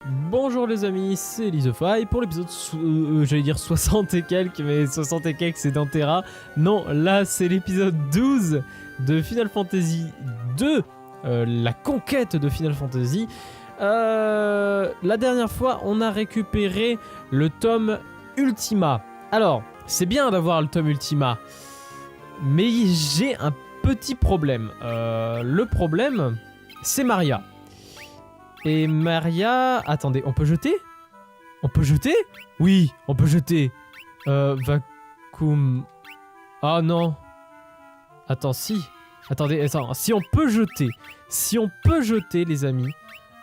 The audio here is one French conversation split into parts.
Bonjour les amis, c'est Lizofy pour l'épisode, j'allais dire 60 et quelques, mais 60 et quelques c'est dans Terra. Non, là c'est l'épisode 12 de Final Fantasy 2, la conquête de Final Fantasy. La dernière fois, on a récupéré le tome Ultima. Alors, c'est bien d'avoir le tome Ultima, mais j'ai un petit problème. Le problème, c'est Maria. Et Maria... Attendez, on peut jeter? On peut jeter? Oui, on peut jeter. Vacuum... Ah non. Attends, si. Attendez, attends. Si on peut jeter. Si on peut jeter, les amis.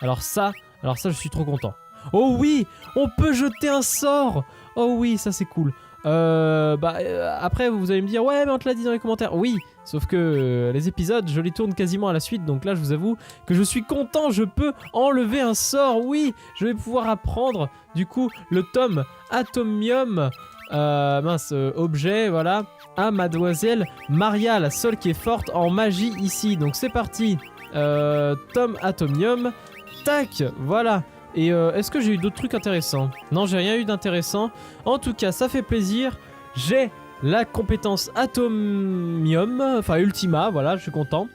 Alors ça, je suis trop content. Oh oui, on peut jeter un sort. Oh oui, ça c'est cool. Après, vous allez me dire, ouais, mais on te l'a dit dans les commentaires. Oui, sauf que les épisodes, je les tourne quasiment à la suite. Donc là, je vous avoue que je suis content. Je peux enlever un sort. Oui, je vais pouvoir apprendre, du coup, le tome Atomium. Objet, voilà. À Mademoiselle Maria, la seule qui est forte en magie ici. Donc c'est parti. Tome Atomium. Tac, voilà. Et est-ce que j'ai eu d'autres trucs intéressants? Non, j'ai rien eu d'intéressant. En tout cas, ça fait plaisir. J'ai la compétence Atomium, enfin Ultima, voilà, je suis content.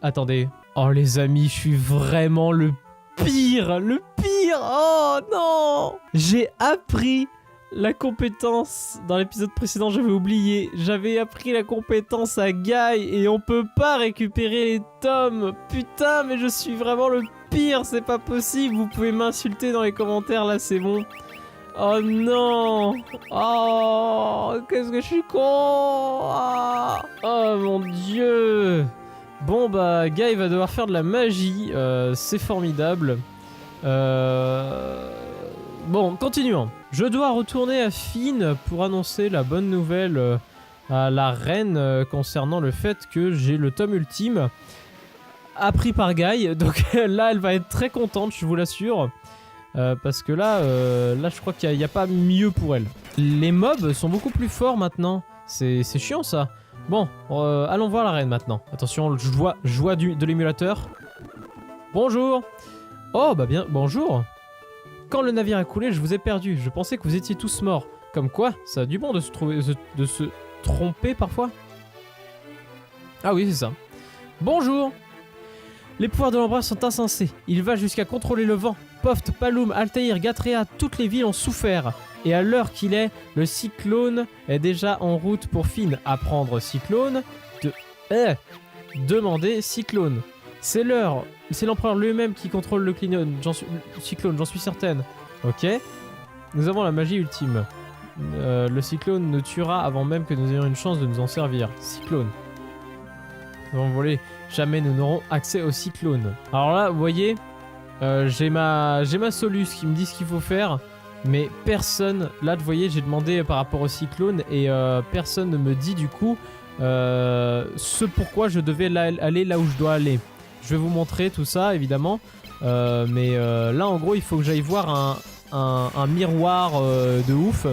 Attendez. Oh les amis, je suis vraiment le pire. Le pire. Oh non. J'ai appris la compétence. Dans l'épisode précédent, j'avais oublié. J'avais appris la compétence à Guy et on peut pas récupérer les tomes. Putain, mais je suis vraiment le pire, c'est pas possible. Vous pouvez m'insulter dans les commentaires, là, c'est bon. Oh non. Oh, qu'est-ce que je suis con. Oh mon dieu. Bon bah, Guy va devoir faire de la magie. C'est formidable. Bon, continuons. Je dois retourner à Fynn pour annoncer la bonne nouvelle à la reine concernant le fait que j'ai le tome ultime appris par Guy. Donc là, elle va être très contente, je vous l'assure. Parce que là, je crois qu'il n'y a pas mieux pour elle. Les mobs sont beaucoup plus forts maintenant. C'est chiant ça. Bon, allons voir la reine maintenant. Attention, joie de l'émulateur. Bonjour. Oh, bah bien, bonjour. Quand le navire a coulé, je vous ai perdu. Je pensais que vous étiez tous morts. Comme quoi, ça a du bon de se tromper parfois. Ah oui, c'est ça. Bonjour. Les pouvoirs de l'ombrage sont insensés. Il va jusqu'à contrôler le vent. Poft, Palum, Altaïr, Gatrea, toutes les villes ont souffert. Et à l'heure qu'il est, le cyclone est déjà en route pour Fynn. Apprendre cyclone. Demander cyclone. C'est l'heure. C'est l'empereur lui-même qui contrôle le cyclone, j'en suis certaine. Ok. Nous avons la magie ultime. Le cyclone nous tuera avant même que nous ayons une chance de nous en servir. Cyclone. Nous avons volé. Jamais nous n'aurons accès au cyclone. Alors là, vous voyez, j'ai ma Solus qui me dit ce qu'il faut faire. Mais personne, là vous voyez, j'ai demandé par rapport au cyclone et personne ne me dit du coup ce pourquoi je devais aller là où je dois aller. Je vais vous montrer tout ça évidemment. Mais là en gros il faut que j'aille voir un miroir de ouf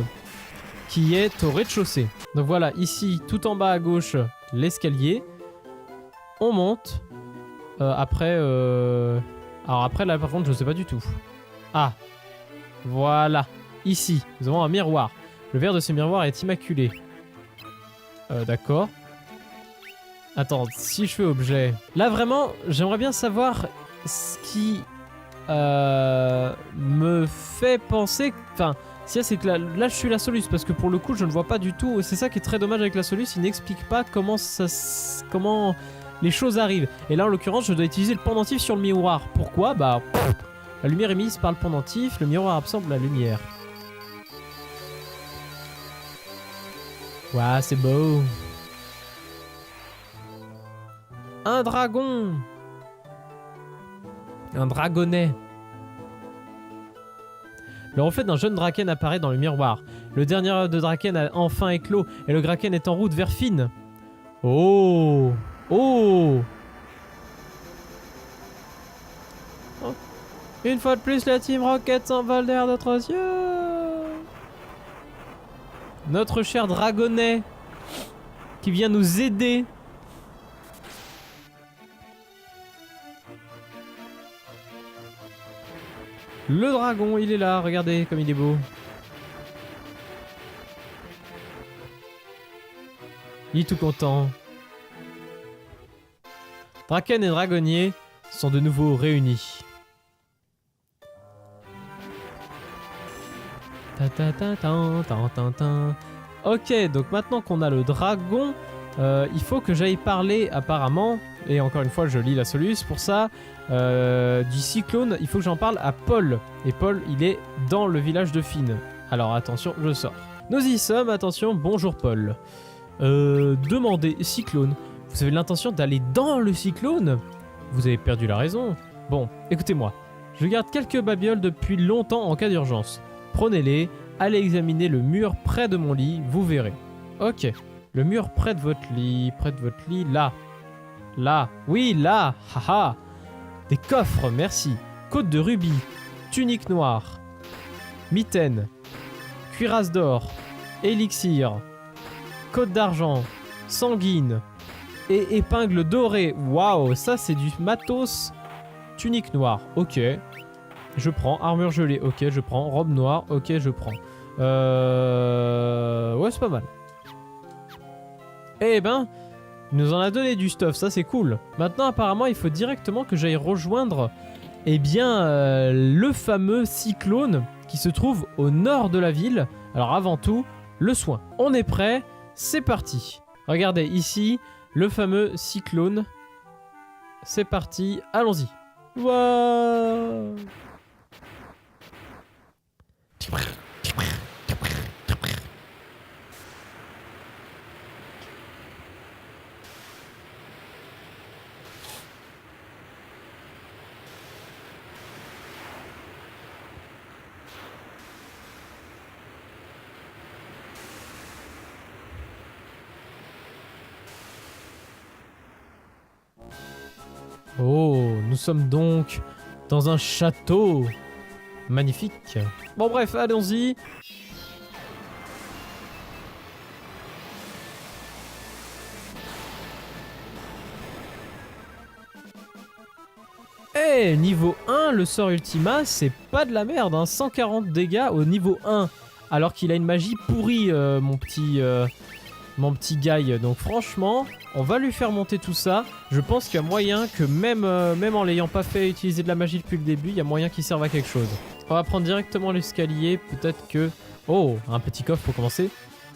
qui est au rez-de-chaussée. Donc voilà, ici tout en bas à gauche l'escalier. On monte. Après alors après là par contre je sais pas du tout. Ah. Voilà. Ici nous avons un miroir. Le verre de ce miroir est immaculé. D'accord. Attends, si je fais objet... Là, vraiment, j'aimerais bien savoir ce qui me fait penser... Enfin, si c'est que là, je suis la Solus, parce que pour le coup, je ne vois pas du tout... C'est ça qui est très dommage avec la Solus, il n'explique pas comment les choses arrivent. Et là, en l'occurrence, je dois utiliser le pendentif sur le miroir. Pourquoi? Bah, la lumière émise par le pendentif, le miroir absorbe la lumière. Ouah, c'est beau. Un dragon. Un dragonnet. Le reflet d'un jeune Draken apparaît dans le miroir. Le dernier œuf de Draken a enfin éclos et le Draken est en route vers Fynn. Oh. Oh. Oh. Une fois de plus, la Team Rocket s'envole derrière notre yeux. Notre cher dragonnet qui vient nous aider. Le dragon, il est là, regardez comme il est beau. Il est tout content. Draken et Dragonnier sont de nouveau réunis. Ok, donc maintenant qu'on a le dragon, il faut que j'aille parler apparemment, et encore une fois je lis la soluce pour ça, du cyclone, il faut que j'en parle à Paul. Et Paul, il est dans le village de Finn. Alors attention, je sors. Nous y sommes, attention, bonjour Paul. Demandez, cyclone. Vous avez l'intention d'aller dans le cyclone? Vous avez perdu la raison. Bon, écoutez-moi. Je garde quelques babioles depuis longtemps en cas d'urgence. Prenez-les, allez examiner le mur près de mon lit, vous verrez. Ok, le mur près de votre lit, là. Là, oui, là, haha. Des coffres, merci. Côte de rubis, tunique noire, mitaine, cuirasse d'or, élixir, côte d'argent, sanguine et épingle dorée. Waouh, ça c'est du matos. Tunique noire, ok. Je prends. Armure gelée, ok, je prends. Robe noire, ok, je prends. Ouais, c'est pas mal. Eh ben, il nous en a donné du stuff, ça c'est cool. Maintenant, apparemment, il faut directement que j'aille rejoindre, eh bien, le fameux cyclone qui se trouve au nord de la ville. Alors avant tout, le soin. On est prêt, c'est parti. Regardez, ici, le fameux cyclone. C'est parti, allons-y. Wow. Oh, nous sommes donc dans un château magnifique. Bon bref, allons-y. Eh, niveau 1, le sort Ultima, c'est pas de la merde, hein. 140 dégâts au niveau 1. Alors qu'il a une magie pourrie, mon petit Guy. Donc franchement, on va lui faire monter tout ça. Je pense qu'il y a moyen que même en l'ayant pas fait utiliser de la magie depuis le début, il y a moyen qu'il serve à quelque chose. On va prendre directement l'escalier. Peut-être que... Oh, un petit coffre pour commencer.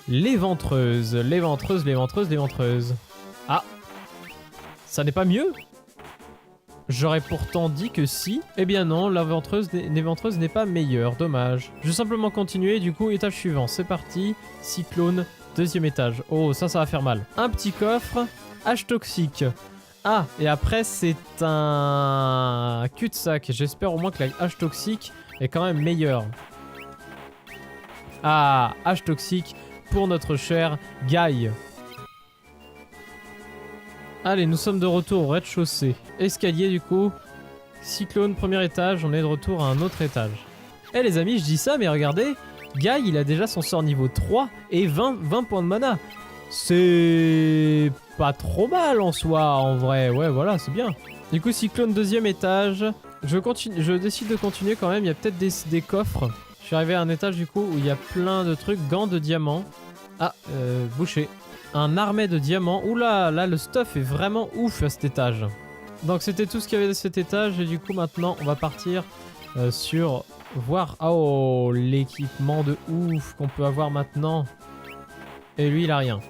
Les ventreuses. Les ventreuses, les ventreuses, les ventreuses. Ah, ça n'est pas mieux? J'aurais pourtant dit que si. Eh bien non, la ventreuse n'est pas meilleure. Dommage. Je vais simplement continuer. Du coup, étage suivant. C'est parti. Cyclone. Deuxième étage. Oh, ça va faire mal. Un petit coffre. Hache toxique. Ah, et après, c'est un cul-de-sac. J'espère au moins que la hache toxique est quand même meilleure. Ah, hache toxique pour notre cher Guy. Allez, nous sommes de retour au rez-de-chaussée. Escalier, du coup. Cyclone, premier étage. On est de retour à un autre étage. Eh les amis, je dis ça, mais regardez. Guy, il a déjà son sort niveau 3 et 20 points de mana. C'est pas trop mal en soi, en vrai. Ouais, voilà, c'est bien. Du coup, Cyclone, deuxième étage. Je décide de continuer quand même. Il y a peut-être des coffres. Je suis arrivé à un étage, du coup, où il y a plein de trucs. Gants de diamant. Ah, boucher. Un armée de diamants. Oula, là, le stuff est vraiment ouf à cet étage. Donc, c'était tout ce qu'il y avait de cet étage. Et du coup, maintenant, on va partir sur... voir... Oh, l'équipement de ouf qu'on peut avoir maintenant. Et lui, il a rien.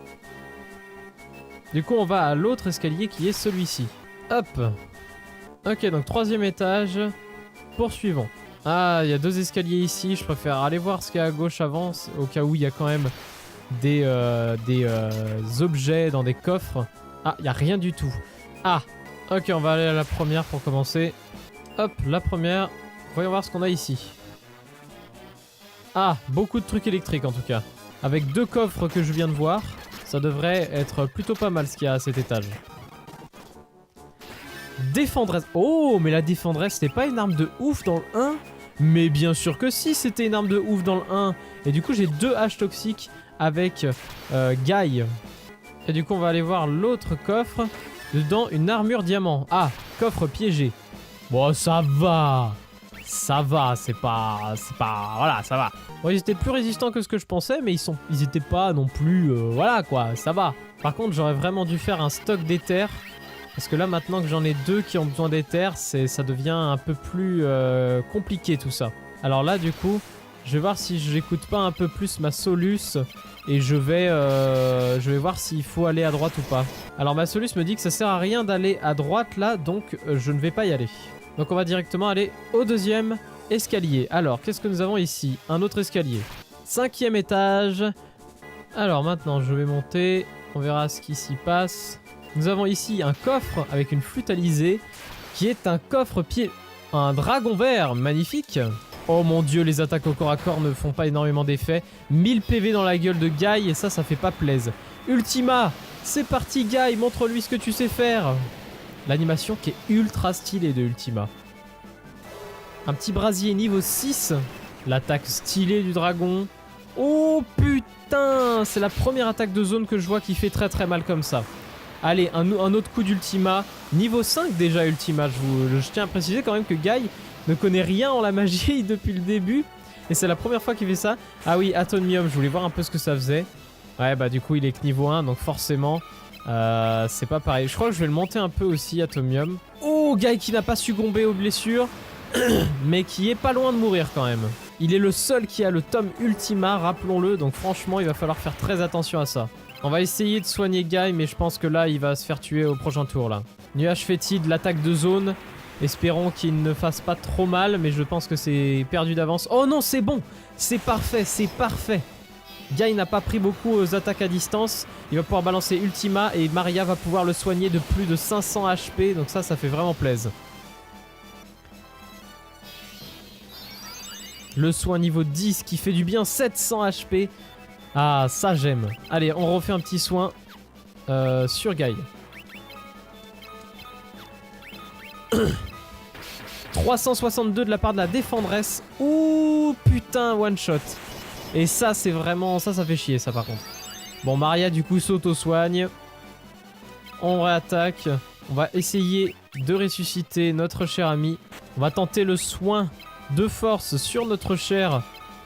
Du coup, on va à l'autre escalier qui est celui-ci. Hop. Ok, donc troisième étage. Poursuivons. Ah, il y a deux escaliers ici. Je préfère aller voir ce qu'il y a à gauche avant, au cas où il y a quand même des objets dans des coffres. Ah, il n'y a rien du tout. Ah, ok, on va aller à la première pour commencer. Hop, la première. Voyons voir ce qu'on a ici. Ah, beaucoup de trucs électriques en tout cas. Avec deux coffres que je viens de voir, ça devrait être plutôt pas mal ce qu'il y a à cet étage. Défendresse. Oh, mais la défendresse, c'était pas une arme de ouf dans le 1? Mais bien sûr que si, c'était une arme de ouf dans le 1. Et du coup, j'ai deux haches toxiques avec Guy. Et du coup, on va aller voir l'autre coffre. Dedans, une armure diamant. Ah, coffre piégé. Bon, ça va. ça va, c'est pas... Voilà, ça va. Bon, ils étaient plus résistants que ce que je pensais, mais ils étaient pas non plus... voilà, quoi, ça va. Par contre, j'aurais vraiment dû faire un stock d'éther. Parce que là, maintenant que j'en ai 2 qui ont besoin d'éther, ça devient un peu plus compliqué, tout ça. Alors là, du coup, je vais voir si j'écoute pas un peu plus ma Solus. Et je vais voir s'il faut aller à droite ou pas. Alors ma Solus me dit que ça sert à rien d'aller à droite, là, donc je ne vais pas y aller. Donc on va directement aller au 2e escalier. Alors, qu'est-ce que nous avons ici? Un autre escalier. 5e étage. Alors maintenant, je vais monter. On verra ce qui s'y passe. Nous avons ici un coffre avec une flûte alizée, qui est un coffre pied... Un dragon vert, magnifique. Oh mon dieu, les attaques au corps à corps ne font pas énormément d'effet. 1000 PV dans la gueule de Guy, et ça fait pas plaise. Ultima, c'est parti Guy, montre-lui ce que tu sais faire. L'animation qui est ultra stylée de Ultima. Un petit brasier niveau 6. L'attaque stylée du dragon. Oh putain, c'est la première attaque de zone que je vois qui fait très très mal comme ça. Allez, un autre coup d'Ultima. Niveau 5 déjà Ultima, je tiens à préciser quand même que Guy ne connaît rien en la magie depuis le début. Et c'est la première fois qu'il fait ça. Ah oui, Atomium, je voulais voir un peu ce que ça faisait. Ouais, bah du coup il est que niveau 1, donc forcément, c'est pas pareil. Je crois que je vais le monter un peu aussi, Atomium. Oh, Guy qui n'a pas succombé aux blessures, mais qui est pas loin de mourir quand même. Il est le seul qui a le tome Ultima, rappelons-le, donc franchement il va falloir faire très attention à ça. On va essayer de soigner Guy, mais je pense que là il va se faire tuer au prochain tour là. Nuage fétide, l'attaque de zone. Espérons qu'il ne fasse pas trop mal, mais je pense que c'est perdu d'avance. Oh non, c'est bon, c'est parfait, c'est parfait. Guy n'a pas pris beaucoup aux attaques à distance. Il va pouvoir balancer Ultima et Maria va pouvoir le soigner de plus de 500 HP. Donc ça fait vraiment plaisir. Le soin niveau 10 qui fait du bien, 700 HP. Ah, ça j'aime. Allez, on refait un petit soin sur Guy. 362 de la part de la défendresse. Ouh, putain, one shot. Et ça, c'est vraiment... Ça fait chier, ça, par contre. Bon, Maria, du coup, s'auto-soigne. On réattaque. On va essayer de ressusciter notre cher ami. On va tenter le soin de force sur notre cher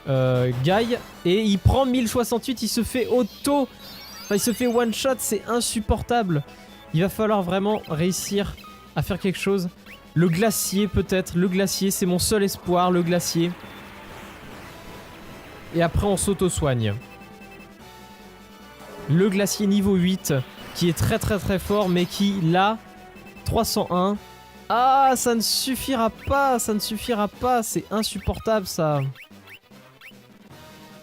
Guy. Et il prend 1068, il se fait auto... Enfin, il se fait one shot, c'est insupportable. Il va falloir vraiment réussir à faire quelque chose. Le glacier peut-être, le glacier, c'est mon seul espoir, le glacier. Et après on s'auto-soigne. Le glacier niveau 8, qui est très très très fort, mais qui, là, 301. Ah, ça ne suffira pas, c'est insupportable ça.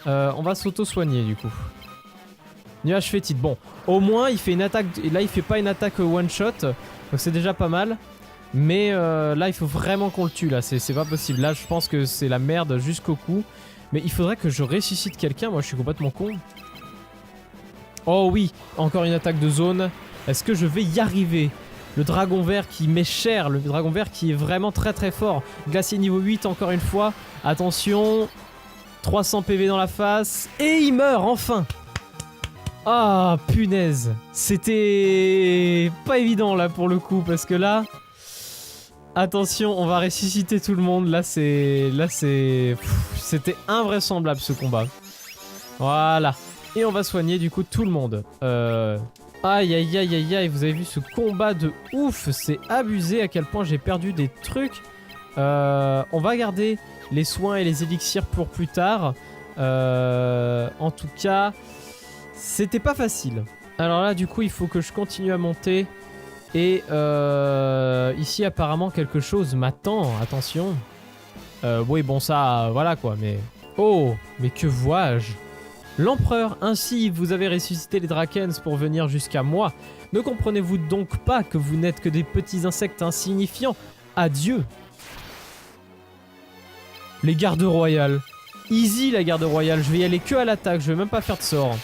On va s'auto-soigner du coup. Nuage fétide, bon, au moins il fait une attaque, là il fait pas une attaque one shot, donc c'est déjà pas mal. Mais là il faut vraiment qu'on le tue là, c'est pas possible. Là je pense que c'est la merde jusqu'au cou. Mais il faudrait que je ressuscite quelqu'un, moi je suis complètement con. Oh oui, encore une attaque de zone. Est-ce que je vais y arriver? Le dragon vert qui m'est cher, le dragon vert qui est vraiment très très fort. Glacier niveau 8 encore une fois. Attention, 300 PV dans la face. Et il meurt enfin. Ah punaise. C'était pas évident là pour le coup, parce que là... Attention, on va ressusciter tout le monde. Là, c'était invraisemblable ce combat. Voilà. Et on va soigner du coup tout le monde. Aïe, aïe, aïe, aïe, aïe. Vous avez vu ce combat de ouf. C'est abusé à quel point j'ai perdu des trucs. On va garder les soins et les élixirs pour plus tard. En tout cas, c'était pas facile. Alors là, du coup, il faut que je continue à monter. Et ici apparemment quelque chose m'attend, attention. Oui bon ça, voilà quoi, mais... Oh, mais que vois-je? L'empereur, ainsi vous avez ressuscité les Drakens pour venir jusqu'à moi. Ne comprenez-vous donc pas que vous n'êtes que des petits insectes insignifiants? Adieu. Les gardes royales. Easy la garde royale, je vais y aller que à l'attaque, je vais même pas faire de sort.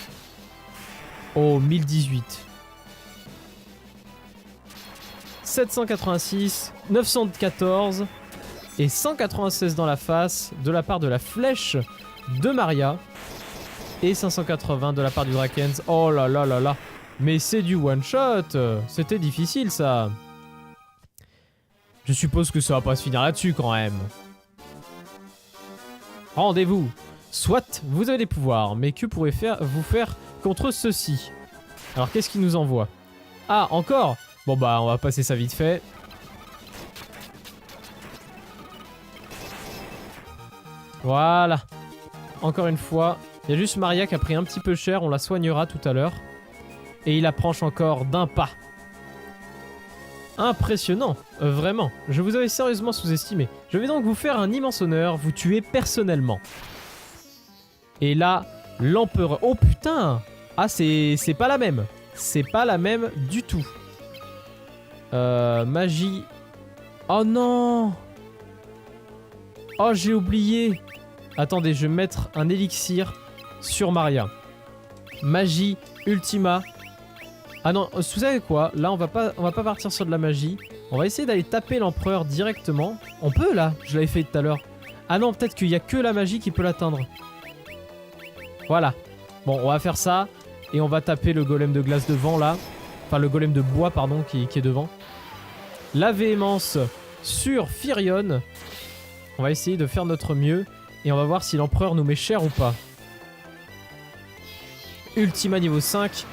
Oh, 1018. 786, 914 et 196 dans la face de la part de la flèche de Maria et 580 de la part du Drakens. Oh là là là là, mais c'est du one shot, c'était difficile ça. Je suppose que ça va pas se finir là-dessus quand même. Rendez-vous. Soit, vous avez des pouvoirs, mais que vous faire contre ceux-ci? Alors, qu'est-ce qu'il nous envoie? Ah, encore? Bon bah, on va passer ça vite fait. Voilà. Encore une fois. Il y a juste Maria qui a pris un petit peu cher, on la soignera tout à l'heure. Et il approche encore d'un pas. Impressionnant, vraiment. Je vous avais sérieusement sous-estimé. Je vais donc vous faire un immense honneur, vous tuer personnellement. Et là, l'empereur... Oh putain! Ah, c'est pas la même. C'est pas la même du tout. Magie... Oh non! Oh, j'ai oublié. Attendez, je vais mettre un élixir sur Maria. Magie, Ultima. Ah non, vous savez quoi? Là, on va pas partir sur de la magie. On va essayer d'aller taper l'empereur directement. On peut, là? Je l'avais fait tout à l'heure. Ah non, peut-être qu'il y a que la magie qui peut l'atteindre. Voilà. Bon, on va faire ça. Et on va taper le golem de glace devant, là. Enfin, le golem de bois, pardon, qui est devant. La véhémence sur Firion. On va essayer de faire notre mieux. Et on va voir si l'empereur nous met cher ou pas. Ultima niveau 5.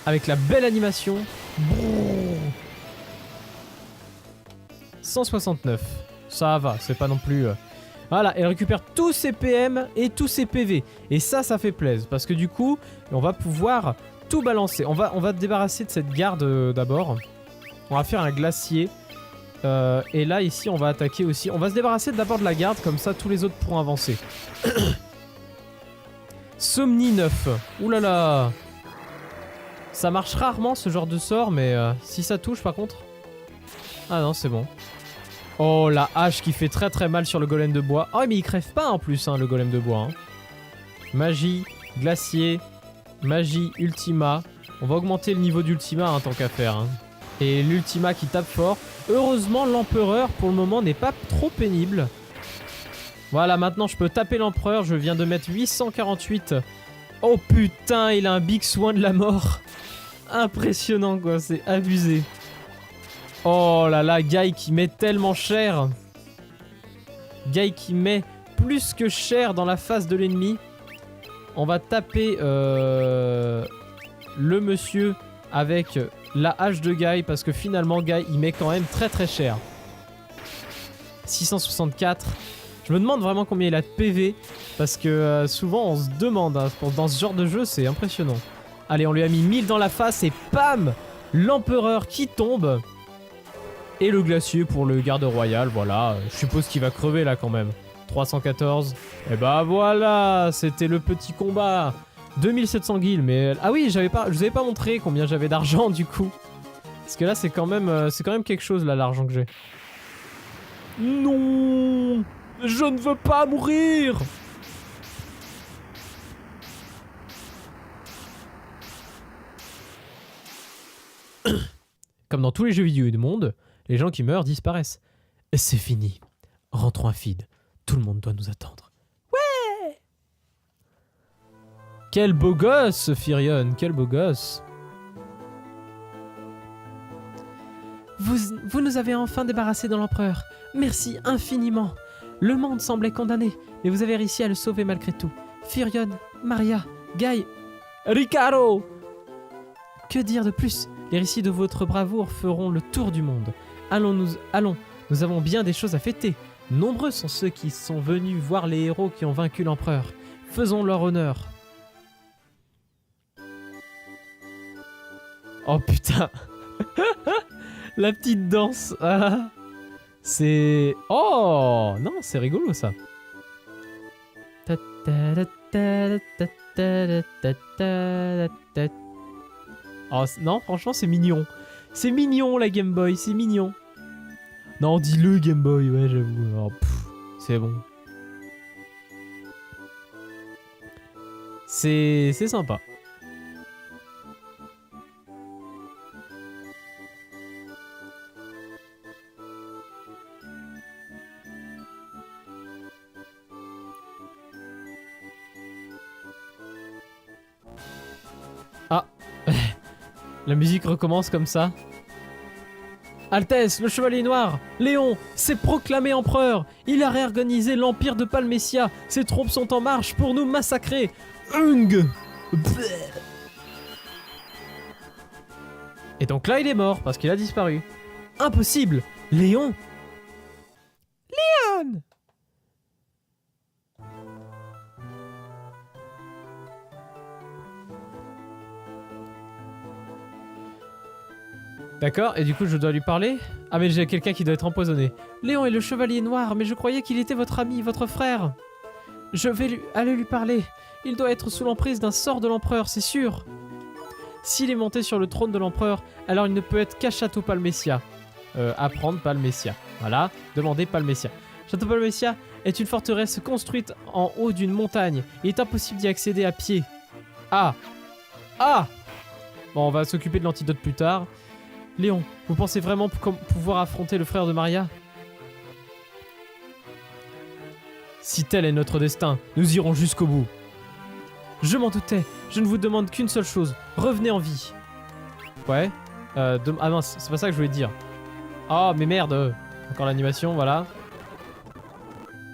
Avec la belle animation. Brrr. 169. Ça va, c'est pas non plus... Voilà, elle récupère tous ses PM et tous ses PV. Et ça fait plaisir. Parce que du coup, on va pouvoir tout balancer. On va débarrasser de cette garde d'abord. On va faire un glacier. Et là, ici, on va attaquer aussi. On va se débarrasser d'abord de la garde. Comme ça, tous les autres pourront avancer. Somni 9. Ouh là là. Ça marche rarement ce genre de sort, mais si ça touche par contre... Ah non, c'est bon. Oh, la hache qui fait très très mal sur le golem de bois. Oh, mais il crève pas en plus, hein, le golem de bois. Hein. Magie, glacier, magie, ultima. On va augmenter le niveau d'ultima, hein, tant qu'à faire. Hein. Et l'ultima qui tape fort. Heureusement, l'empereur, pour le moment, n'est pas trop pénible. Voilà, maintenant, je peux taper l'empereur. Je viens de mettre 848. Oh putain, il a un big soin de la mort. Impressionnant, quoi. C'est abusé. Oh là là, Guy qui met tellement cher. Guy qui met plus que cher dans la face de l'ennemi. On va taper le monsieur avec la hache de Guy parce que finalement Guy il met quand même très très cher. 664. Je me demande vraiment combien il a de PV parce que souvent on se demande hein, dans ce genre de jeu, c'est impressionnant. Allez, on lui a mis 1000 dans la face et pam, l'empereur qui tombe. Et le glacier pour le garde royal, voilà. Je suppose qu'il va crever là quand même. 314. Et bah voilà, c'était le petit combat. 2700 guilds, mais... Ah oui, je vous avais pas montré combien j'avais d'argent du coup. Parce que là, c'est quand même quelque chose là, l'argent que j'ai. Non, je ne veux pas mourir. Comme dans tous les jeux vidéo du monde, les gens qui meurent disparaissent. C'est fini. Rentrons à Feed. Tout le monde doit nous attendre. Ouais! Quel beau gosse, Firion. Quel beau gosse. Vous nous avez enfin débarrassé de l'empereur. Merci infiniment. Le monde semblait condamné, mais vous avez réussi à le sauver malgré tout. Firion, Maria, Guy, Ricardo. Que dire de plus? Les récits de votre bravoure feront le tour du monde. Allons, nous avons bien des choses à fêter. Nombreux sont ceux qui sont venus voir les héros qui ont vaincu l'empereur. Faisons leur honneur. Oh putain. La petite danse. Ah. C'est... Oh non, c'est rigolo ça. Oh, non, franchement, c'est mignon. C'est mignon, la Game Boy, c'est mignon. Non, dis-le, Game Boy, ouais, j'avoue. Oh, c'est bon. C'est sympa. Ah. La musique recommence comme ça. Altesse, le Chevalier Noir, Léon s'est proclamé empereur. Il a réorganisé l'empire de Palmessia. Ses troupes sont en marche pour nous massacrer. Ung. Et donc là, il est mort parce qu'il a disparu. Impossible. Léon. Léon. D'accord, et du coup je dois lui parler? Ah mais j'ai quelqu'un qui doit être empoisonné. Léon est le Chevalier Noir, mais je croyais qu'il était votre ami, votre frère. Je vais aller lui parler. Il doit être sous l'emprise d'un sort de l'empereur, c'est sûr. S'il est monté sur le trône de l'empereur, alors il ne peut être qu'à Château Palmessia. Apprendre Palmessia. Voilà, demander Palmessia. Château Palmessia est une forteresse construite en haut d'une montagne. Il est impossible d'y accéder à pied. Ah. Ah. Bon, on va s'occuper de l'antidote plus tard. Léon, vous pensez vraiment pouvoir affronter le frère de Maria? Si tel est notre destin, nous irons jusqu'au bout. Je m'en doutais, je ne vous demande qu'une seule chose, revenez en vie. Ouais, ah mince, c'est pas ça que je voulais dire. Oh mais merde, encore l'animation, voilà.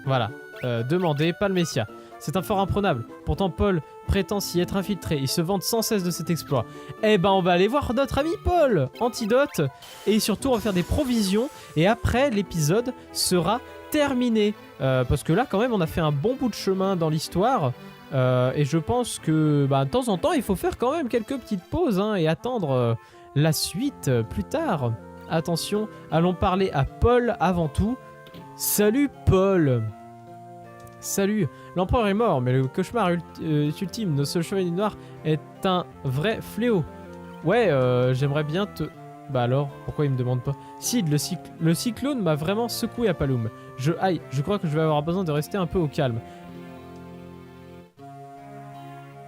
Voilà, demandez Palmessia. C'est un fort imprenable, pourtant Paul prétend s'y être infiltré, il se vante sans cesse de cet exploit. Eh ben on va aller voir notre ami Paul, antidote, et surtout on va faire des provisions, et après l'épisode sera terminé. Parce que là quand même on a fait un bon bout de chemin dans l'histoire, et je pense que de temps en temps il faut faire quand même quelques petites pauses, hein, et attendre la suite plus tard. Attention, allons parler à Paul avant tout. Salut Paul. Salut, l'empereur est mort, mais le cauchemar ultime, notre chevalier noir, est un vrai fléau. Ouais, j'aimerais bien te... Bah alors, pourquoi il me demande pas? Sid, le cyclone m'a vraiment secoué à Paloum. Je crois que je vais avoir besoin de rester un peu au calme.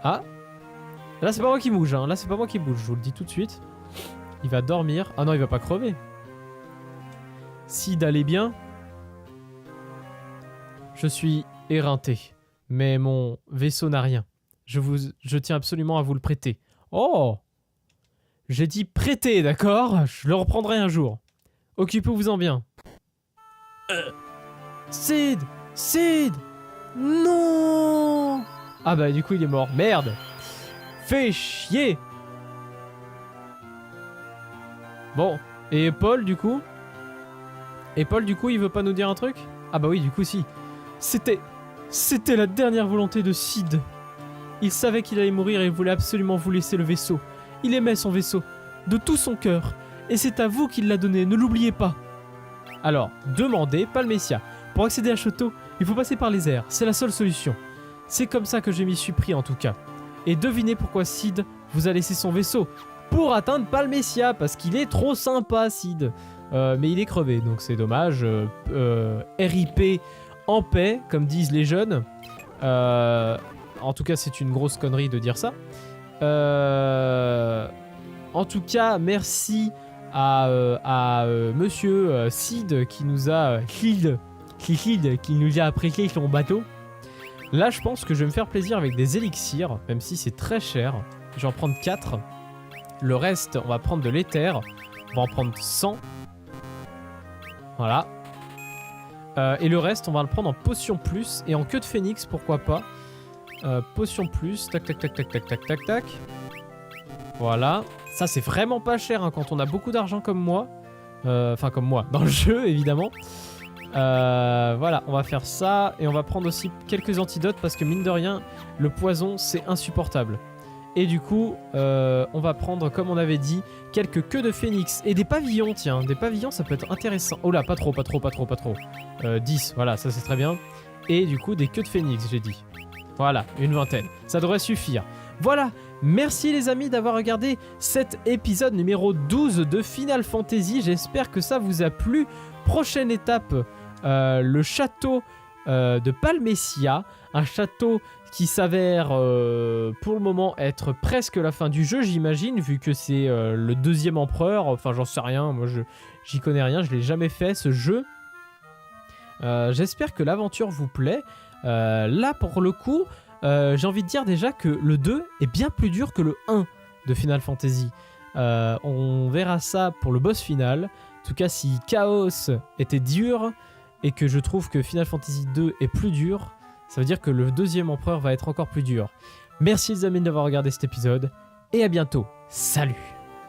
Ah. Là, c'est pas moi qui bouge, hein. Là, c'est pas moi qui bouge, je vous le dis tout de suite. Il va dormir. Ah non, il va pas crever. Sid, allez bien. Je suis éreinté, mais mon vaisseau n'a rien. Je tiens absolument à vous le prêter. Oh! J'ai dit prêter, d'accord? Je le reprendrai un jour. Occupez-vous-en bien. Sid! Sid! Non! Ah bah du coup il est mort. Merde! Fais chier! Bon, et Paul du coup? Et Paul du coup il veut pas nous dire un truc? Ah bah oui du coup si. C'était la dernière volonté de Sid. Il savait qu'il allait mourir et il voulait absolument vous laisser le vaisseau. Il aimait son vaisseau, de tout son cœur. Et c'est à vous qu'il l'a donné, ne l'oubliez pas. Alors, demandez Palmessia. Pour accéder à Château, il faut passer par les airs. C'est la seule solution. C'est comme ça que je m'y suis pris en tout cas. Et devinez pourquoi Sid vous a laissé son vaisseau. Pour atteindre Palmessia, parce qu'il est trop sympa Sid. Mais il est crevé, donc c'est dommage. RIP... en paix, comme disent les jeunes. En tout cas, c'est une grosse connerie de dire ça. En tout cas, merci à monsieur Sid qui nous a... Sid qui nous a apprécié son bateau. Là, je pense que je vais me faire plaisir avec des élixirs, même si c'est très cher. Je vais en prendre 4. Le reste, on va prendre de l'éther. On va en prendre 100. Voilà. Et le reste, on va le prendre en potion plus et en queue de phénix, pourquoi pas. Potion plus, tac tac tac tac tac tac tac tac. Voilà. Ça, c'est vraiment pas cher hein, quand on a beaucoup d'argent comme moi. Enfin, comme moi, dans le jeu, évidemment. Voilà, on va faire ça. Et on va prendre aussi quelques antidotes parce que, mine de rien, le poison, c'est insupportable. Et du coup, on va prendre, comme on avait dit, quelques queues de phénix. Et des pavillons, tiens. Des pavillons, ça peut être intéressant. Oh là, pas trop, pas trop, pas trop, pas trop. 10, voilà, ça c'est très bien. Et du coup, des queues de phénix, j'ai dit. Voilà, une vingtaine. Ça devrait suffire. Voilà, merci les amis d'avoir regardé cet épisode numéro 12 de Final Fantasy. J'espère que ça vous a plu. Prochaine étape, le château de Palmessia. Un château qui s'avère pour le moment être presque la fin du jeu, j'imagine, vu que c'est le deuxième empereur. Enfin, j'en sais rien, moi j'y connais rien, je l'ai jamais fait ce jeu. J'espère que l'aventure vous plaît. Là, pour le coup, j'ai envie de dire déjà que le 2 est bien plus dur que le 1 de Final Fantasy. On verra ça pour le boss final. En tout cas, si Chaos était dur et que je trouve que Final Fantasy 2 est plus dur, ça veut dire que le deuxième empereur va être encore plus dur. Merci les amis d'avoir regardé cet épisode et à bientôt. Salut!